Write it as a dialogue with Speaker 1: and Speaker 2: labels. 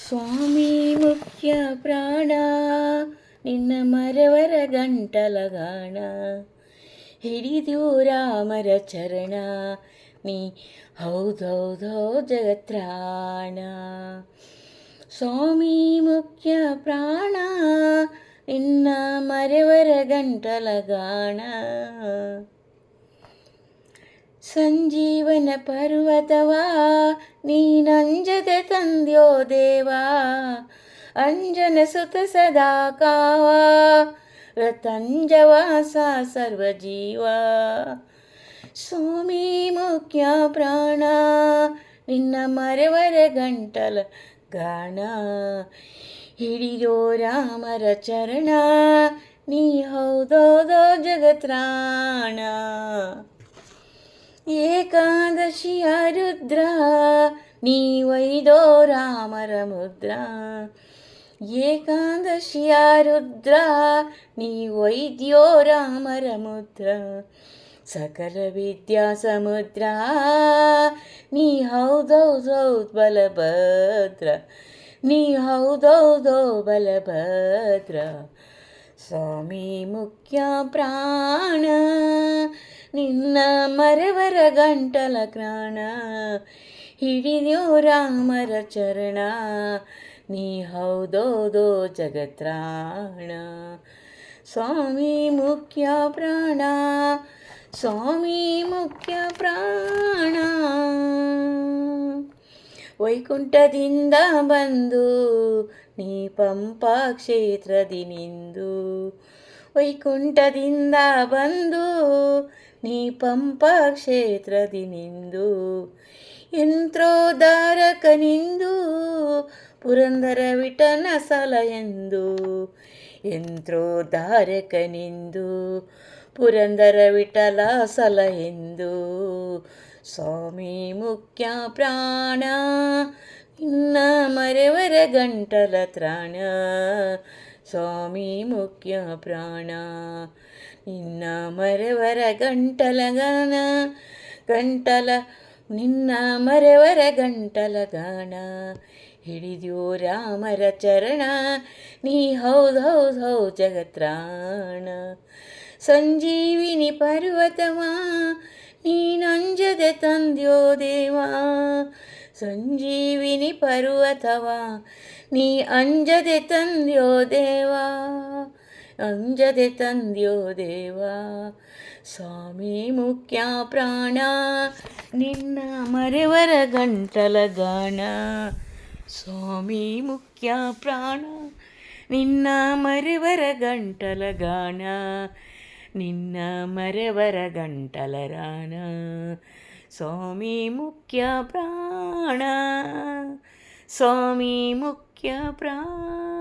Speaker 1: ಸ್ವಾಮಿ ಮುಖ್ಯ ಪ್ರಾಣ ನಿನ್ನ ಮರವರ ಗಂಟಲ ಗಾಣ ಹಿಡಿದು ರಾಮರ ಚರಣ ನೀ ಹೌದೌದೋ ಜಗತ್ರಾಣ. ಸ್ವಾಮಿ ಮುಖ್ಯ ಪ್ರಾಣ ನಿನ್ನ ಮರವರ ಗಂಟಲ ಗಾಣ ಸಂಜೀವನ ಪರ್ವತವಾ ನೀನಂಜದೆ ತಂದ್ಯೋ ದೇವಾ ಅಂಜನ ಸುತ ಸದಾ ಕಾವಾ ರತಂಜವಾಸ ಸರ್ವಜೀವ. ಸ್ವಾಮಿ ಮುಖ್ಯ ಪ್ರಾಣ ನಿನ್ನ ಮರವರ ಗಂಟಲ ಗಾಣ ಹಿಡಿದೋ ರಾಮರ ಚರಣ ನೀ ಹೌದೋದೋ ಜಗತ್ರಾಣ. ಏಕಾದಶಿಯ ರುದ್ರ ನೀ ಒಯ್ದೋ ರಾಮರ ಮುದ್ರ ಏಕಾದಶಿಯ ರುದ್ರ ನೀ ಒಯ್ದ್ಯೋ ರಾಮರ ಮುದ್ರ ಸಕಲ ವಿದ್ಯಾ ಸಮುದ್ರ ನೀ ಹೌದೌದೋ ಬಲಭದ್ರ ನೀ ಹೌದೌದೋ ಬಲಭದ್ರ. ಸ್ವಾಮಿ ಮುಖ್ಯ ಪ್ರಾಣ ನಿನ್ನ ಮರವರ ಗಂಟಲ ಕ್ರಾಣ ಹಿಡಿದ್ಯೋ ರಾಮರ ಚರಣ ನೀ ಹೌದೋದೋ ಜಗತ್ರಾಣ. ಸ್ವಾಮಿ ಮುಖ್ಯ ಪ್ರಾಣ ಸ್ವಾಮಿ ಮುಖ್ಯ ಪ್ರಾಣ. ವೈಕುಂಠದಿಂದ ಬಂದು ನೀ ಪಂಪಾ ಕ್ಷೇತ್ರದಿ ನಿಂದು ವೈಕುಂಠದಿಂದ ಬಂದು ನೀ ಪಂಪಾ ಕ್ಷೇತ್ರದಿ ನಿಂದು ಯಂತ್ರೋದ್ಧಾರಕನಿಂದು ಪುರಂದರ ವಿಠಲ ಸಲ ಎಂದು ಯಂತ್ರೋದ್ಧಾರಕನಿಂದು ಪುರಂದರ ವಿಠಲ ಸಲ ಎಂದು. ಸ್ವಾಮಿ ಮುಖ್ಯ ಪ್ರಾಣ ನಿನ್ನ ಮರವರ ಗಂಟಲ ತ್ರಾಣ ಸ್ವಾಮಿ ಮುಖ್ಯ ಪ್ರಾಣ ನಿನ್ನ ಮರವರ ಗಂಟಲ ಗಾನ ಗಂಟಲ ನಿನ್ನ ಮರವರ ಗಂಟಲ ಗಾನ ಹಿಡಿದ್ಯೋ ರಾಮರ ಚರಣ ನೀ ಹೌದೌದೋ ಜಗತ್ರಾಣ. ಸಂಜೀವಿನಿ ಪರ್ವತವಾ ನೀನಂಜದೆ ತಂದ್ಯೋ ದೇವಾ ಸಂಜೀವಿನಿ ಪರ್ವತವಾ ನೀ ಅಂಜದೆ ತಂದ್ಯೋ ದೇವಾ ಅಂಜದೆ ತಂದ್ಯೋ ದೇವಾ. ಸ್ವಾಮಿ ಮುಖ್ಯ ಪ್ರಾಣ ನಿನ್ನ ಮರವರ ಗಂಟಲ ಗಾಣ ಸ್ವಾಮಿ ಮುಖ್ಯ ಪ್ರಾಣ ನಿನ್ನ ಮರವರ ಗಂಟಲ ಗಾಣ ನಿನ್ನ ಮರವರ ಗಂಟಲ ರಾಣ. ಸ್ವಾಮಿ ಮುಖ್ಯ ಪ್ರಾಣ ಸ್ವಾಮಿ ಮುಖ್ಯ ಪ್ರಾಣ.